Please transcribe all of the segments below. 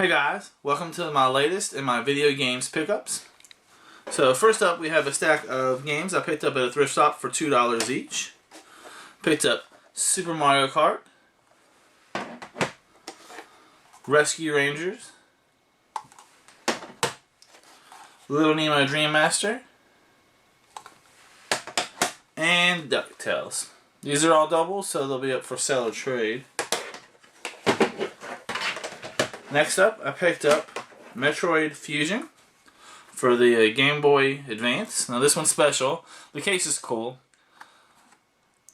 Hey guys, welcome to my latest in my video games pickups. So first up we have a stack of games I picked up at a thrift shop for $2 each. Picked up Super Mario Kart, Rescue Rangers, Little Nemo Dream Master, and DuckTales. These are all doubles, so they'll be up for sale or trade. Next up, I picked up Metroid Fusion for the Game Boy Advance. Now this one's special. The case is cool.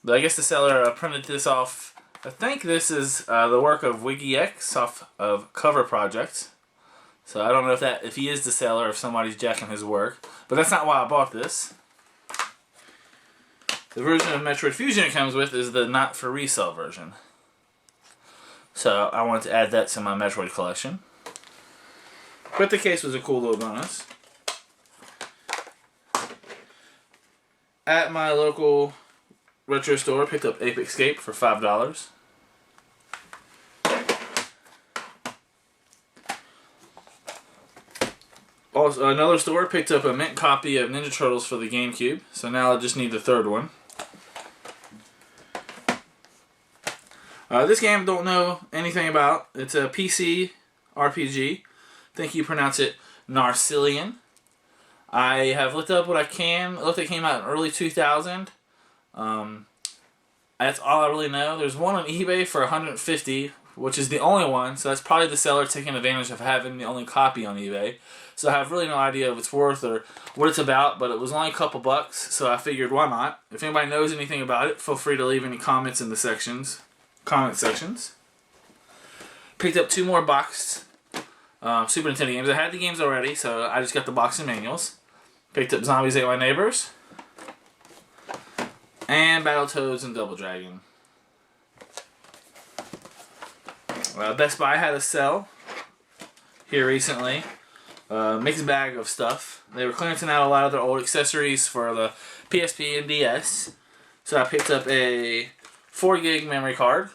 But I guess the seller printed this off. I think this is the work of WikiX off of Cover Project. So I don't know if he is the seller or if somebody's jacking his work. But that's not why I bought this. The version of Metroid Fusion it comes with is the not for resale version. So I wanted to add that to my Metroid collection. But the case was a cool little bonus. At my local retro store, I picked up Ape Escape for $5. Also, another store picked up a mint copy of Ninja Turtles for the GameCube. So now I just need the third one. This game I don't know anything about. It's a PC RPG. I think you pronounce it Narcillion. I have looked up what I can. It looked like it came out in early 2000. That's all I really know. There's one on eBay for $150, which is the only one. So that's probably the seller taking advantage of having the only copy on eBay. So I have really no idea if it's worth or what it's about, but it was only a couple bucks, so I figured why not. If anybody knows anything about it, feel free to leave any comments in the comment sections. Picked up two more boxed Super Nintendo games. I had the games already, so I just got the box and manuals. Picked up Zombies Ate My Neighbors and Battletoads and Double Dragon. Best Buy had a sale here recently. Mixed bag of stuff. They were clearancing out a lot of their old accessories for the PSP and DS. So I picked up a 4 gig memory card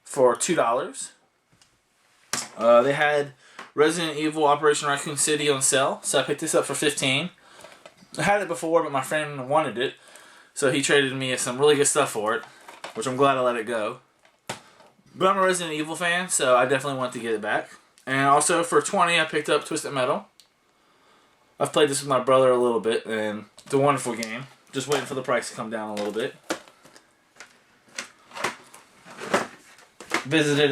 for $2. They had Resident Evil Operation Raccoon City on sale, so I picked this up for $15. I had it before, but my friend wanted it, so he traded me some really good stuff for it, which I'm glad I let it go. But I'm a Resident Evil fan, so I definitely want to get it back. And also for $20, I picked up Twisted Metal. I've played this with my brother a little bit, and it's a wonderful game. Just waiting for the price to come down a little bit. Visited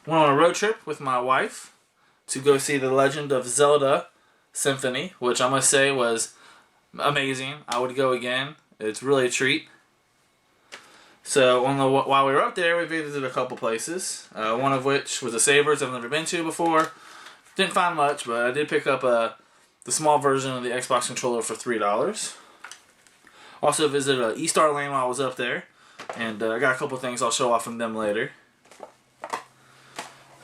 went on a road trip with my wife to go see The Legend of Zelda Symphony, which I must say was amazing. I would go again. It's really a treat. So while we were up there, we visited a couple places. One of which was a Savers I've never been to before. Didn't find much, but I did pick up the small version of the Xbox controller for $3. Also visited E-Star Lane while I was up there. And I got a couple things I'll show off from them later.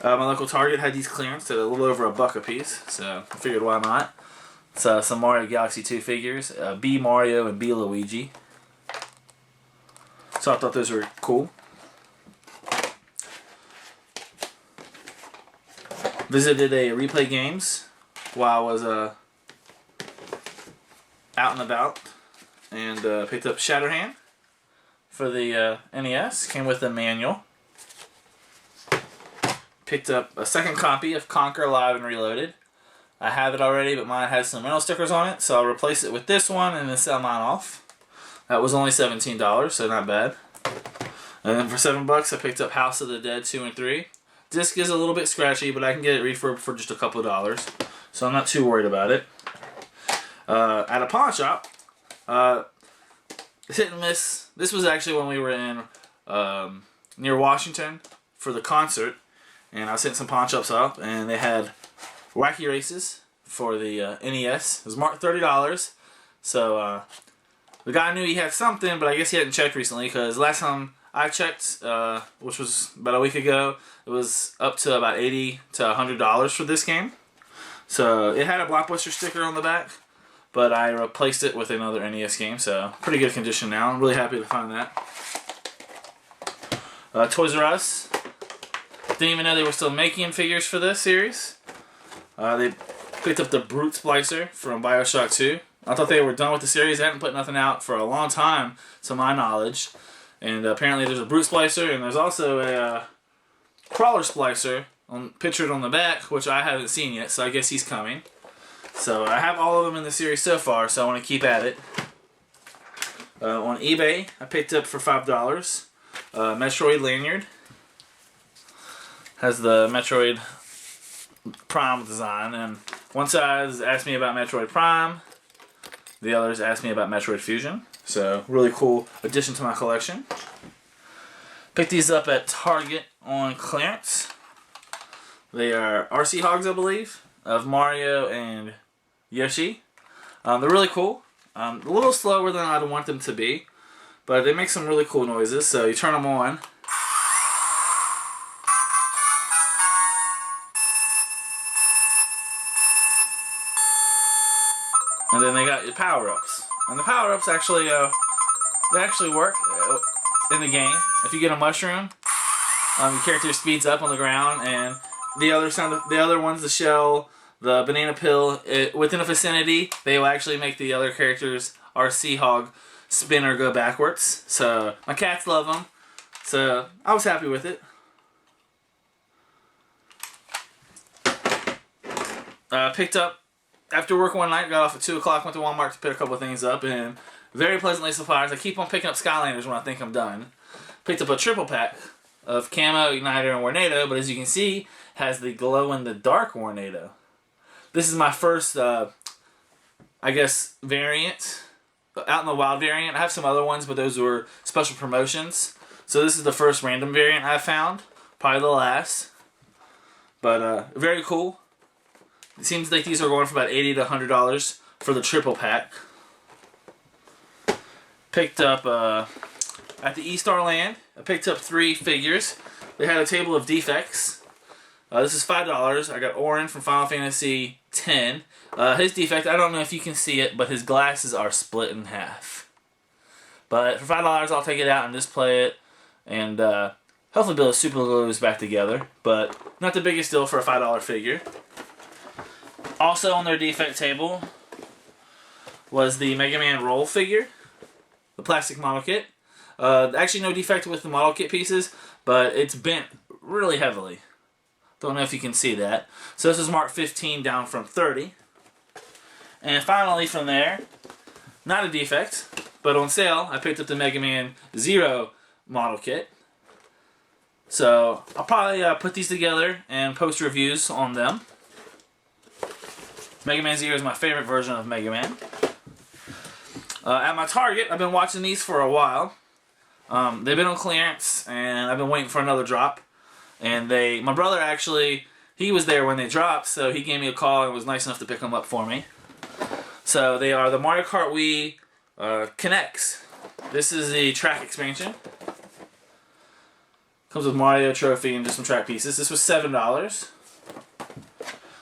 My local Target had these clearance at a little over $1 a piece, so I figured why not. It's some Mario Galaxy 2 figures, B Mario and B Luigi. So I thought those were cool. Visited a Replay Games while I was out and about, and picked up Shatterhand for the NES. Came with a manual. Picked up a second copy of Conquer Live and Reloaded. I have it already, but mine has some rental stickers on it, so I'll replace it with this one and then sell mine off. That was only $17, so not bad. And then for $7, I picked up House of the Dead 2 and 3. Disc is a little bit scratchy, but I can get it refurbed for just a couple of dollars, so I'm not too worried about it. At a pawn shop, hit and miss. This was actually when we were in near Washington for the concert, and I was hitting some pawn shops up, and they had Wacky Races for the NES. It was marked $30, so the guy knew he had something, but I guess he hadn't checked recently, because last time I checked, which was about a week ago, it was up to about $80 to $100 for this game. So it had a Blockbuster sticker on the back, but I replaced it with another NES game, so pretty good condition now. I'm really happy to find that. Toys R Us Didn't even know they were still making figures for this series. They picked up the Brute Splicer from Bioshock 2. I thought they were done with the series. They hadn't put nothing out for a long time, to my knowledge. And apparently there's a Brute Splicer, and there's also a Crawler Splicer pictured on the back, which I haven't seen yet, so I guess he's coming. So I have all of them in the series so far, so I want to keep at it. On eBay, I picked up for $5 Metroid lanyard. Has the Metroid Prime design, and one side asked me about Metroid Prime, the others asked me about Metroid Fusion. So really cool addition to my collection. Picked these up at Target on clearance. They are RC Hogs, I believe, of Mario and Yoshi. They're really cool. A little slower than I'd want them to be, but they make some really cool noises. So you turn them on. And then they got your power-ups. And the power-ups actually, they actually work in the game. If you get a mushroom, your character speeds up on the ground, and the other ones, the shell, the banana pill, within a vicinity, they will actually make the other characters, RC Hog, spin or go backwards. So my cats love them. So I was happy with it. Picked up after work one night, got off at 2 o'clock, went to Walmart to pick a couple of things up, and very pleasantly surprised. I keep on picking up Skylanders when I think I'm done. Picked up a triple pack of Camo, Igniter, and Warnado, but as you can see, has the glow-in-the-dark Warnado. This is my first, I guess, variant, out in the wild variant. I have some other ones, but those were special promotions. So this is the first random variant I found, probably the last. But very cool. It seems like these are going for about $80 to $100 for the triple pack. Picked up at the E-Star Land. I picked up 3 figures. They had a table of defects. This is $5. I got Auron from Final Fantasy X. His defect, I don't know if you can see it, but his glasses are split in half. But for $5, I'll take it out and display it, and hopefully be able to super glue those back together. But not the biggest deal for a $5 figure. Also on their defect table was the Mega Man Roll figure, the plastic model kit. Actually no defect with the model kit pieces, but it's bent really heavily. Don't know if you can see that. So this is marked 15 down from 30. And finally from there, not a defect, but on sale, I picked up the Mega Man Zero model kit. So I'll probably put these together and post reviews on them. Mega Man Zero is my favorite version of Mega Man. At my Target, I've been watching these for a while. They've been on clearance, and I've been waiting for another drop. And my brother actually, he was there when they dropped, so he gave me a call and was nice enough to pick them up for me. So they are the Mario Kart Wii Connects. This is the track expansion. Comes with Mario Trophy and just some track pieces. This was $7.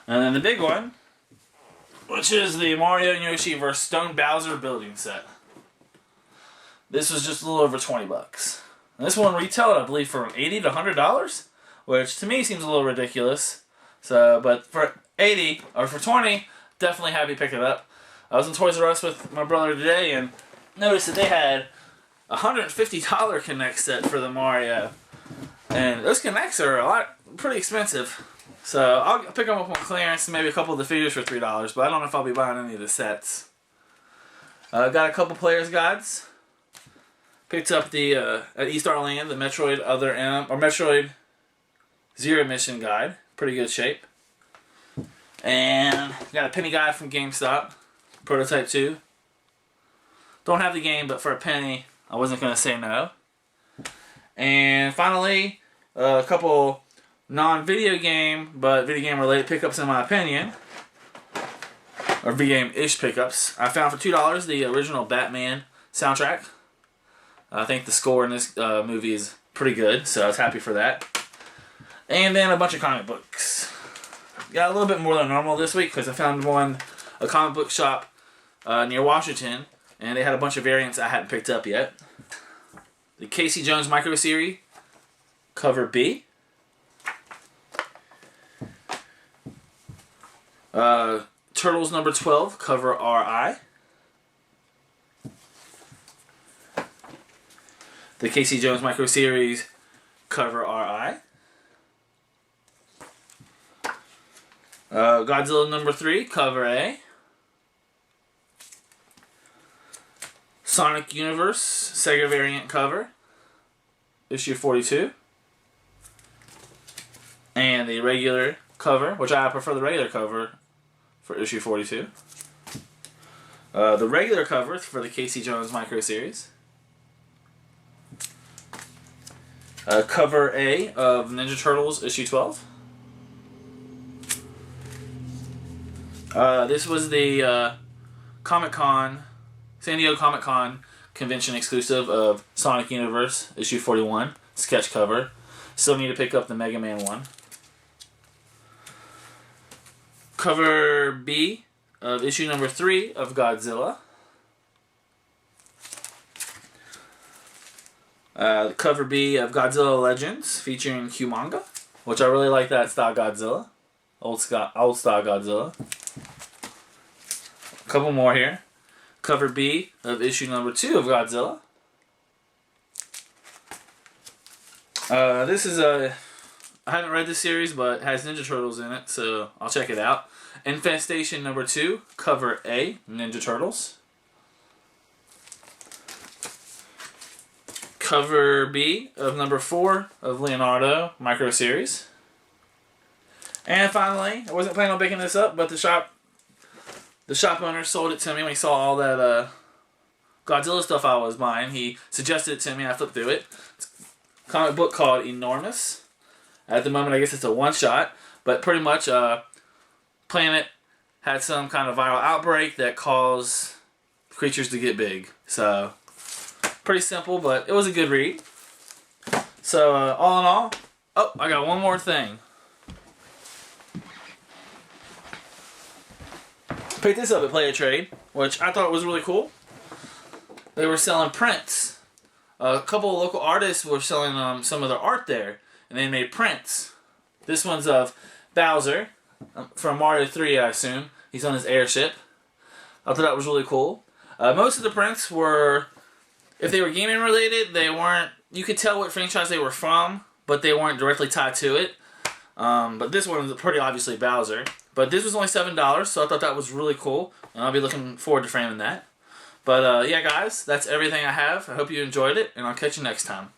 And then the big one, which is the Mario and Yoshi vs. Stone Bowser building set. This was just a little over $20. And this one retailed, I believe, for $80 to $100, which to me seems a little ridiculous. So, but for $80 or for $20, definitely happy to pick it up. I was in Toys R Us with my brother today and noticed that they had a $150 Connect set for the Mario, and those Connects are pretty expensive. So I'll pick them up on clearance and maybe a couple of the figures for $3, but I don't know if I'll be buying any of the sets. Got a couple players guides. Picked up the at E-Star Land the Metroid Other M or Metroid Zero Mission guide, pretty good shape. And got a penny guide from GameStop, Prototype 2. Don't have the game, but for a penny, I wasn't gonna say no. And finally, a couple non-video game, but video game related pickups in my opinion, or video game-ish pickups. I found for $2 the original Batman soundtrack. I think the score in this movie is pretty good, so I was happy for that. And then a bunch of comic books. Got a little bit more than normal this week because I found a comic book shop near Washington, and they had a bunch of variants I hadn't picked up yet. The Casey Jones Micro Series, cover B. Turtles number 12, cover RI. The Casey Jones Micro Series, cover RI. Godzilla number 3, cover A. Sonic Universe, Sega variant cover, issue 42. And the regular cover, which I prefer the regular cover for issue 42. The regular cover for the Casey Jones Micro Series. Cover A of Ninja Turtles issue 12. This was the Comic-Con, San Diego Comic-Con convention exclusive of Sonic Universe issue 41, sketch cover. Still need to pick up the Mega Man one. Cover B of issue number 3 of Godzilla. Cover B of Godzilla Legends featuring Humonga, which I really like that style Godzilla. Old style Godzilla. A couple more here. Cover B of issue number 2 of Godzilla. This is I haven't read this series, but it has Ninja Turtles in it, so I'll check it out. Infestation number 2, cover A, Ninja Turtles. Cover B of number 4 of Leonardo Micro Series. And finally, I wasn't planning on picking this up, but the shop owner sold it to me when he saw all that Godzilla stuff I was buying. He suggested it to me, and I flipped through it. It's a comic book called Enormous. At the moment, I guess it's a one-shot, but pretty much planet had some kind of viral outbreak that caused creatures to get big. So, pretty simple, but it was a good read. So, all in all, oh, I got one more thing. Picked this up at Play A Trade, which I thought was really cool. They were selling prints. A couple of local artists were selling some of their art there, and they made prints. This one's of Bowser, from Mario 3, I assume. He's on his airship. I thought that was really cool. Most of the prints were, if they were gaming related, they weren't, you could tell what franchise they were from, but they weren't directly tied to it. But this one was pretty obviously Bowser. But this was only $7, so I thought that was really cool. And I'll be looking forward to framing that. But yeah, guys, that's everything I have. I hope you enjoyed it, and I'll catch you next time.